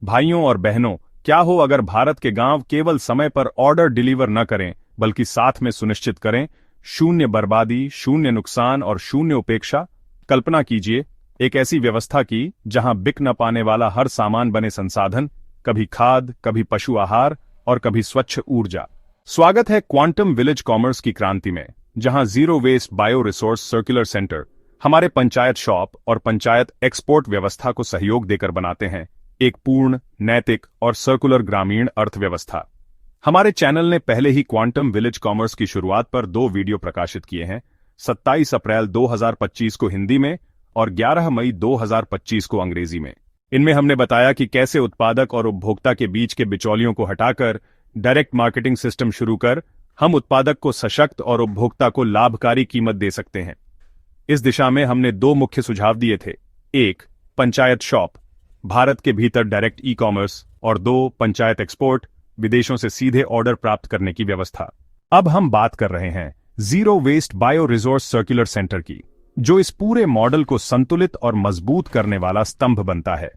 भाइयों और बहनों, क्या हो अगर भारत के गांव केवल समय पर ऑर्डर डिलीवर न करें बल्कि साथ में सुनिश्चित करें शून्य बर्बादी, शून्य नुकसान और शून्य उपेक्षा। कल्पना कीजिए एक ऐसी व्यवस्था की जहां बिक न पाने वाला हर सामान बने संसाधन, कभी खाद, कभी पशु आहार और कभी स्वच्छ ऊर्जा। स्वागत है क्वांटम विलेज कॉमर्स की क्रांति में, जहां zero waste bio resource circular centre हमारे पंचायत शॉप और पंचायत एक्सपोर्ट व्यवस्था को सहयोग देकर बनाते हैं एक पूर्ण, नैतिक और सर्कुलर ग्रामीण अर्थव्यवस्था। हमारे चैनल ने पहले ही क्वांटम विलेज कॉमर्स की शुरुआत पर 2 वीडियो प्रकाशित किए हैं, 27 अप्रैल 2025 को हिंदी में और 11 मई 2025 को अंग्रेजी में। इनमें हमने बताया कि कैसे उत्पादक और उपभोक्ता के बीच के बिचौलियों को हटाकर डायरेक्ट मार्केटिंग सिस्टम शुरू कर हम उत्पादक को सशक्त और उपभोक्ता को लाभकारी कीमत दे सकते हैं। इस दिशा में हमने 2 मुख्य सुझाव दिए थे। 1, पंचायत शॉप, भारत के भीतर डायरेक्ट ई कॉमर्स, और 2, पंचायत एक्सपोर्ट, विदेशों से सीधे ऑर्डर प्राप्त करने की व्यवस्था। अब हम बात कर रहे हैं zero waste bio resource circular centre की, जो इस पूरे मॉडल को संतुलित और मजबूत करने वाला स्तंभ बनता है।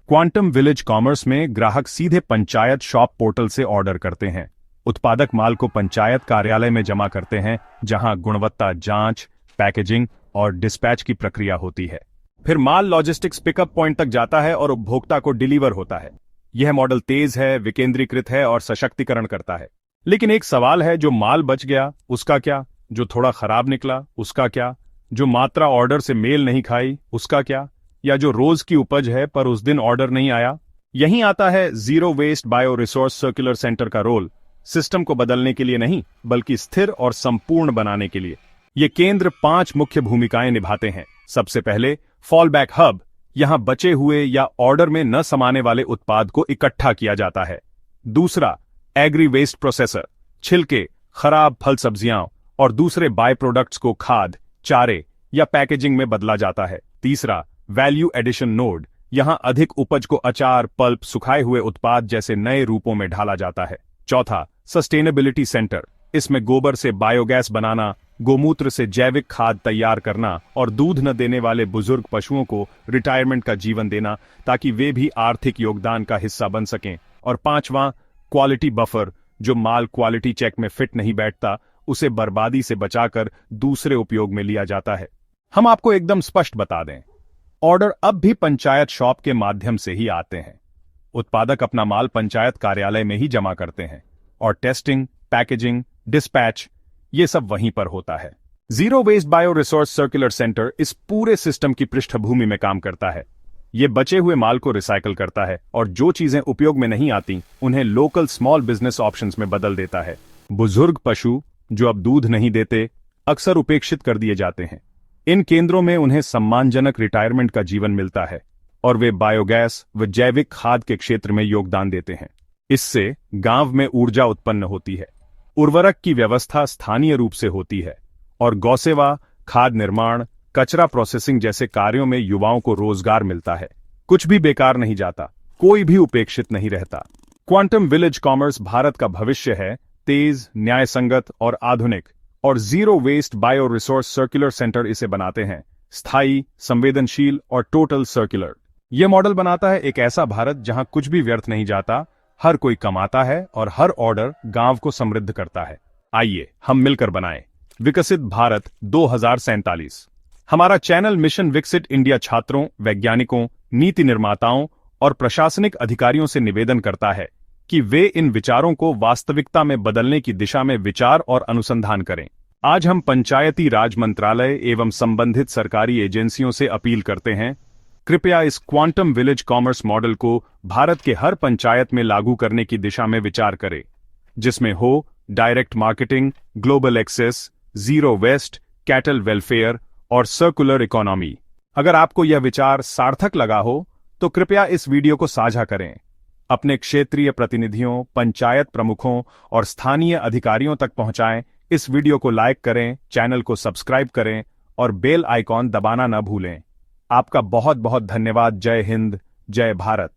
क्वांटम विलेज कॉमर्स में ग्राहक सीधे पंचायत शॉप पोर्टल से ऑर्डर करते हैं, उत्पादक माल को पंचायत कार्यालय में जमा करते हैं, जहां गुणवत्ता जांच, पैकेजिंग और डिस्पैच की प्रक्रिया होती है। फिर माल लॉजिस्टिक्स पिकअप पॉइंट तक जाता है और उपभोक्ता को डिलीवर होता है। यह मॉडल तेज है, विकेंद्रीकृत है और सशक्तिकरण करता है। लेकिन एक सवाल है, जो माल बच गया उसका क्या? जो थोड़ा खराब निकला उसका क्या? जो मात्रा ऑर्डर से मेल नहीं खाई उसका क्या? या जो रोज की उपज है पर उस दिन ऑर्डर नहीं आया? यहीं आता है zero waste bio resource circular centre का रोल, सिस्टम को बदलने के लिए नहीं बल्कि स्थिर और संपूर्ण बनाने के लिए। ये केंद्र 5 मुख्य भूमिकाएं निभाते हैं। सबसे पहले फॉल बैक हब, यहां बचे हुए या ऑर्डर में न समाने वाले उत्पाद को इकट्ठा किया जाता है। दूसरा, एग्री वेस्ट प्रोसेसर, छिलके, खराब फल सब्जियां और दूसरे बाय प्रोडक्ट्स को खाद, चारे या पैकेजिंग में बदला जाता है। तीसरा, वैल्यू एडिशन नोड, यहां अधिक उपज को अचार, पल्प, सुखाए हुए उत्पाद जैसे नए रूपों में ढाला जाता है। चौथा, सस्टेनेबिलिटी सेंटर, इसमें गोबर से बायोगैस बनाना, गोमूत्र से जैविक खाद तैयार करना और दूध न देने वाले बुजुर्ग पशुओं को रिटायरमेंट का जीवन देना ताकि वे भी आर्थिक योगदान का हिस्सा बन सकें। और 5वां, क्वालिटी बफर, जो माल क्वालिटी चेक में फिट नहीं बैठता उसे बर्बादी से बचाकर दूसरे उपयोग में लिया जाता है। हम आपको एकदम स्पष्ट बता दें, ऑर्डर अब भी पंचायत शॉप के माध्यम से ही आते हैं। उत्पादक अपना माल पंचायत कार्यालय में ही जमा करते हैं और टेस्टिंग, पैकेजिंग, डिस्पैच ये सब वहीं पर होता है। Zero waste bio resource circular centre इस पूरे सिस्टम की पृष्ठभूमि में काम करता है। ये बचे हुए माल को रिसाइकल करता है और जो चीजें उपयोग में नहीं आती उन्हें लोकल स्मॉल बिजनेस ऑप्शंस में बदल देता है। बुजुर्ग पशु जो अब दूध नहीं देते अक्सर उपेक्षित कर दिए जाते हैं। इन केंद्रों में उन्हें सम्मानजनक रिटायरमेंट का जीवन मिलता है और वे बायोगैस व जैविक खाद के क्षेत्र में योगदान देते हैं। इससे गांव में ऊर्जा उत्पन्न होती है, उर्वरक की व्यवस्था स्थानीय रूप से होती है और गौसेवा, खाद निर्माण, कचरा प्रोसेसिंग जैसे कार्यों में युवाओं को रोजगार मिलता है। कुछ भी बेकार नहीं जाता, कोई भी उपेक्षित नहीं रहता। क्वांटम विलेज कॉमर्स भारत का भविष्य है, तेज, न्यायसंगत और आधुनिक, और zero waste bio resource circular centre इसे बनाते हैं स्थायी, संवेदनशील और टोटल सर्कुलर। यह मॉडल बनाता है एक ऐसा भारत जहां कुछ भी व्यर्थ नहीं जाता, हर कोई कमाता है और हर ऑर्डर गांव को समृद्ध करता है। आइए हम मिलकर बनाएं विकसित भारत 2047। हमारा चैनल मिशन विकसित इंडिया छात्रों, वैज्ञानिकों, नीति निर्माताओं और प्रशासनिक अधिकारियों से निवेदन करता है कि वे इन विचारों को वास्तविकता में बदलने की दिशा में विचार और अनुसंधान करें। आज हम पंचायती राज मंत्रालय एवं संबंधित सरकारी एजेंसियों से अपील करते हैं, कृपया इस क्वांटम विलेज कॉमर्स मॉडल को भारत के हर पंचायत में लागू करने की दिशा में विचार करें, जिसमें हो direct marketing, global access, zero waste, cattle welfare और सर्कुलर इकोनॉमी। अगर आपको यह विचार सार्थक लगा हो तो कृपया इस वीडियो को साझा करें, अपने क्षेत्रीय प्रतिनिधियों, पंचायत प्रमुखों और स्थानीय अधिकारियों तक पहुंचाएं। इस वीडियो को लाइक करें, चैनल को सब्सक्राइब करें और बेल आइकॉन दबाना न भूलें। आपका बहुत बहुत धन्यवाद। जय हिंद, जय भारत।